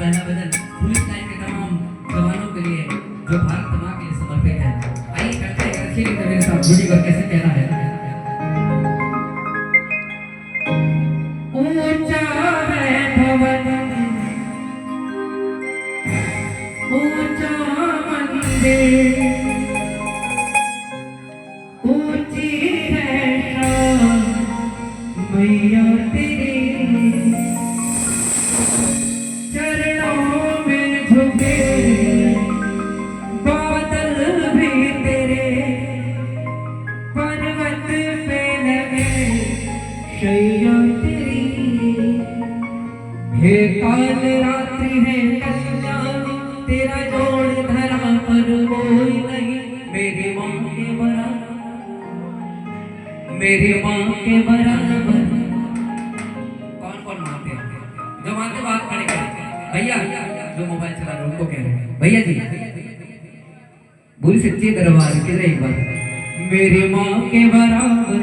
पहला भजन police line के तमाम जवानों के लिए जो भारत माँ के लिए समर्पित है। आइए करते हैं अच्छी रीत मेरे साथ जुड़ी कर कैसे कहना है। ऊंचा है भवन ऊंचा मंदिर ऊंची है शान मैया तेरी चरणों में झुके बादल भी तेरे पर्वत पे लगे शैया तेरी हे काल रात्रि है कल्याणी तेरा जोड़ धरा पर कोई नहीं मेरी माँ के बराबर मेरी माँ के बराबर। कौन कौन मानते हैं? जो मानते बात खड़े करें भैया, जो मोबाइल चला रहे उनको कह रहे हैं भैया जी बोली सच्चे दरबार के एक बार मेरी माँ के बराबर।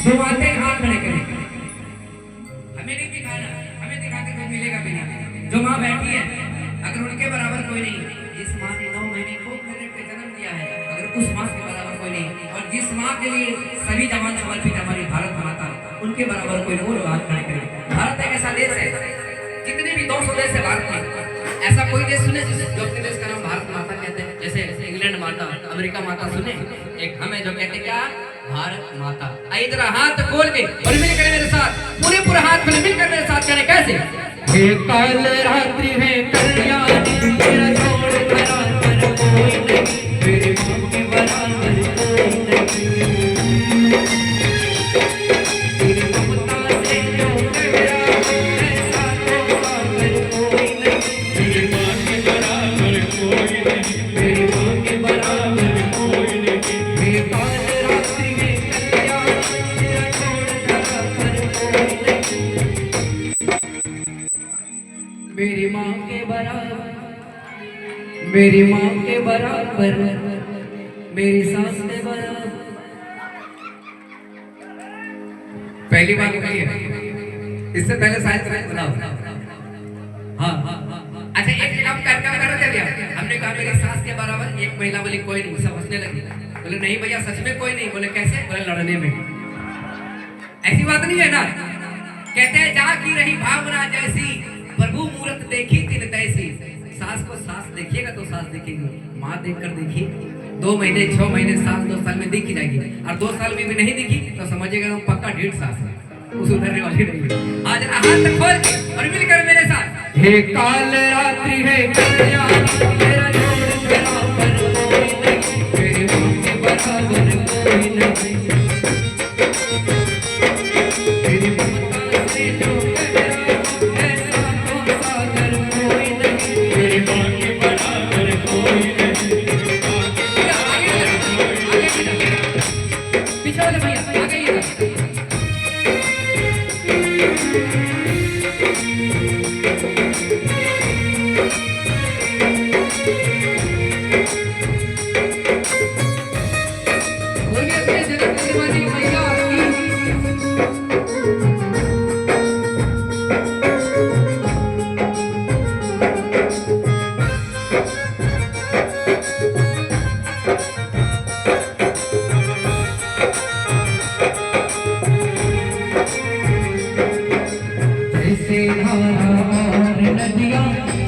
जो मानते हैं हाथ खड़े करें। हमें नहीं दिखाना, हमें दिखाकर कोई मिलेगा भी नहीं। जो माँ बैठी है अगर उनके बराबर कोई नहीं, जिस माँ ने 9 महीने को मिनट पे जन्म दिया है अगर उस माँ के बराबर कोई नहीं, और जिस माँ के लिए सभी जवान समर्पित हमारी भारत माता उनके बराबर कोई नहीं। वो लोग हाथ खड़े करें। भारत एक ऐसा देश है, जितने भी 200 देश है भारत में, ऐसा कोई देश सुने जो अपने देश का नाम भारत माता कहते हैं? जैसे इंग्लैंड माता, अमेरिका माता सुने, एक हमें जो कहते क्या भारत माता। आइए जरा हाथ खोल के और मिलकर मेरे साथ पूरे हाथ खोल मिलकर मेरे साथ करें कैसे। हे काल रात्रि है कल्याणी तेरा जोड़ धरा पर कोई नहीं मेरे माँ के बराबर कोई नहीं। तेरी ममता से जो मेरा ऐसा तो सागर कोई नहीं मेरी माँ के बराबर कोई नहीं मेरी माँ के बराबर कोई नहीं। हे काल रात्रि है कल्याणी तेरा जोड़ धरा पर कोई नहीं मेरी माँ के बराबर मेरी माँ के बराबर मेरी सास के बराबर। पहली बात कही है, इससे पहले शायद बनाओ। हाँ अच्छा एक काम कर दिया हमने कहा मेरी सास के बराबर एक महिला बोली कोई नहीं, सब हंसने लगी। बोले नहीं भैया सच में कोई नहीं। बोले कैसे? बोले लड़ने में। ऐसी बात नहीं है ना। कहते हैं जा की रही भावना जैसी प्रभु मूर्त देखी तिन तैसी। सास को सास देखिएगा तो सास देखेगी, माँ देखकर देखिए 2 महीने 6 महीने साल 2 साल में दिख जाएगी, और 2 साल में भी नहीं दिखी तो समझिएगा तुम पक्का 1.5 साल है, उस उधरने वाली नहीं। आज हाथ खोल के और मिलकर मेरे साथ हे काल रात्रि है कल्याणी तेरा जोड़ धरा पर कोई नहीं मेरी माँ के बराबर कोई नहीं। तेरी ममता से जो मेरा ऐसा तो सागर कोई नहीं मेरी माँ के बराबर कोई नहीं। पीछे वाले भैया आगे ही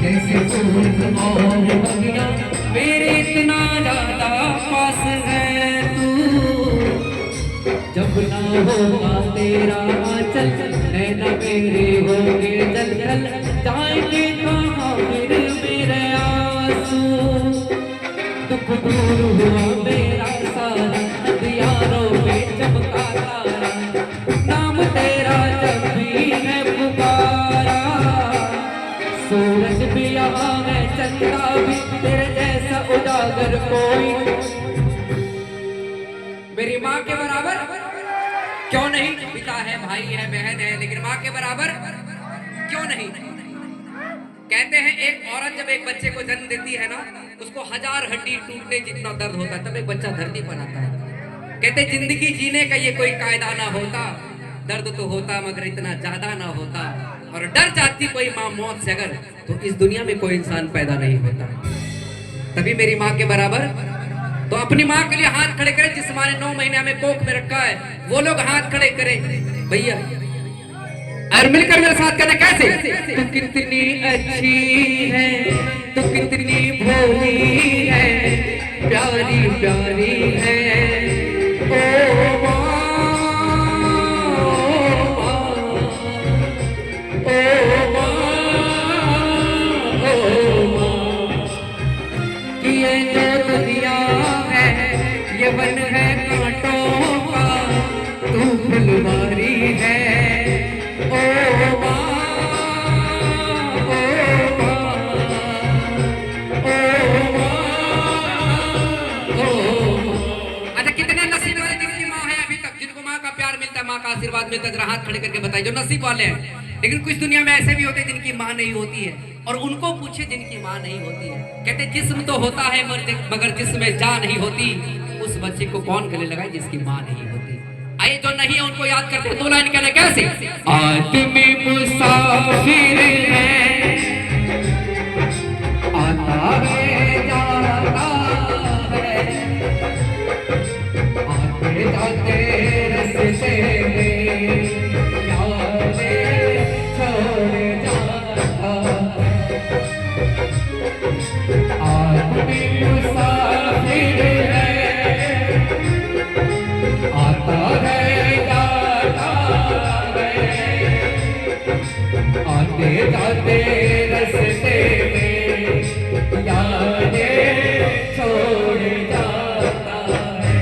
जैसे फूल और बगिया मेरे इतना ज्यादा पास है तू। जब ना होगा तेरा आंचल नैना मेरे होंगे जल जल जाएंगे कहाँ फिर मेरे आंसू। दुख दूर हुआ मेरा सारा दियारों पे चमका तारा नाम तेरा जब भी है पुकारा। सूरज भी यहाँ है चंदा भी तेरे जैसा उजागर कोई मेरी माँ के बराबर क्यों नहीं। पिता है भाई है बहन है लेकिन माँ के बराबर क्यों नहीं। कहते हैं एक औरत जब एक बच्चे को जन्म देती है ना उसको 1000 हड्डी टूटने जितना दर्द होता है तब एक बच्चा धरती पर आता है। कहते जिंदगी जीने का ये कोई कायदा ना होता, दर्द तो होता मगर इतना ज्यादा ना होता। और डर जाती कोई माँ मौत से अगर, तो इस दुनिया में कोई इंसान पैदा नहीं होता। तभी मेरी माँ के बराबर, तो अपनी माँ के लिए हाथ खड़े करें। जिस माँ ने 9 महीने हमें कोख में रखा है, वो लोग हाथ खड़े करें भैया, और मिलकर मेरे साथ करना। कैसे? तू कितनी अच्छी है, तू कितनी भोली है, प्यारी प्यारी है ओ माँ, ओ माँ, ओ माँ। कि ये जो दुनिया है ये वन है कांटों का, तू फुलवारी है ओ माँ, माँ का आशीर्वाद मिलता है। जरा हाथ खड़े करके बताइए जो नसीब वाले हैं। लेकिन कुछ दुनिया में ऐसे भी होते हैं जिनकी माँ नहीं होती है, और उनको पूछे जिनकी माँ नहीं होती है, कहते जिस्म तो होता है मगर जिस्म में जान नहीं होती। उस बच्चे को कौन गले लगाए जिसकी माँ नहीं होती? आइए जो नहीं है उनको याद करते हैं। 2 लाइन कहने कैसे? आदमी मुसाफिर है, आता है जाता है, आते जाते रस्ते में यादें छोड़ जाता है। आदमी मुसाफिर है, आता है जाता है, आते जाते रस्ते में यादें छोड़ जाता है।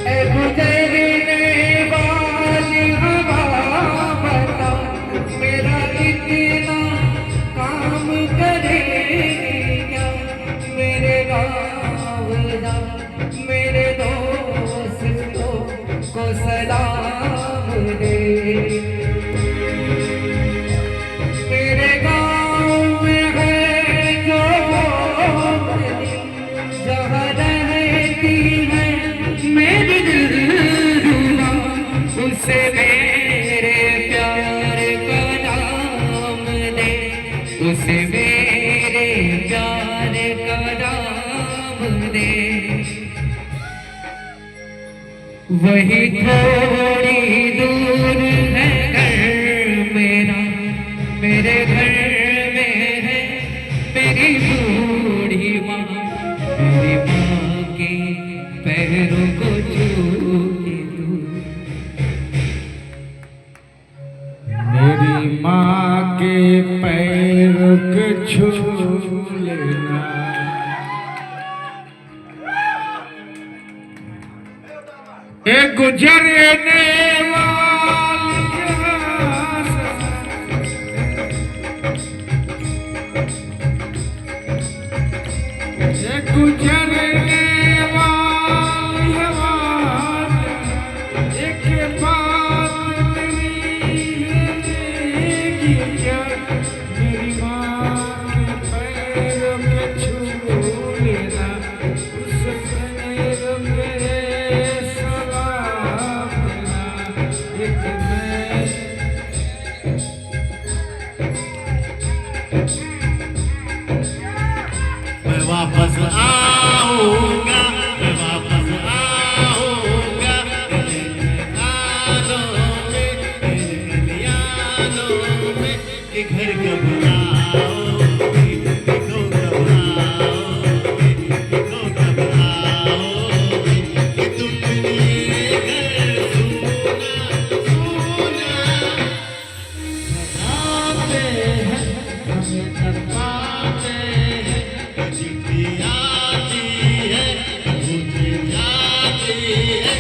ए गुजरने वाली हवा बता, मेरा इतना काम करेगी क्या? मेरे गाँव जा, मेरे दोस्तों को सलाम दे। मेरे गाँव में है जो मोमनी, जहाँ रहती है मेरी दिलरुबा, उसे मेरे प्यार का नाम दे, उसे मेरे प्यार का नाम दे। वही थोड़ी दूर है घर मेरा, मेरे घर में है मेरी बूढ़ी माँ, मेरी माँ के पैरों को छू के तू, मेरी माँ के पैरों को छू लेना। ए गुजरने वाली ए गुजरने वाली एक बात मेरी क्या, मेरी माँ के पैरों के छू लेना, उस पैरों के सलाम देना। एक मैं वापस आऊंगा, मैं वापस आऊंगा तेरे यादों में, तेरे यादों में कि घर कब आओगे, देखो कब आओगे, देखो कब आओगे कि तुम ये घर सूना बनाते हैं, हमें तड़पाते हैं। चिट्ठी आती है, मुझे जाती है,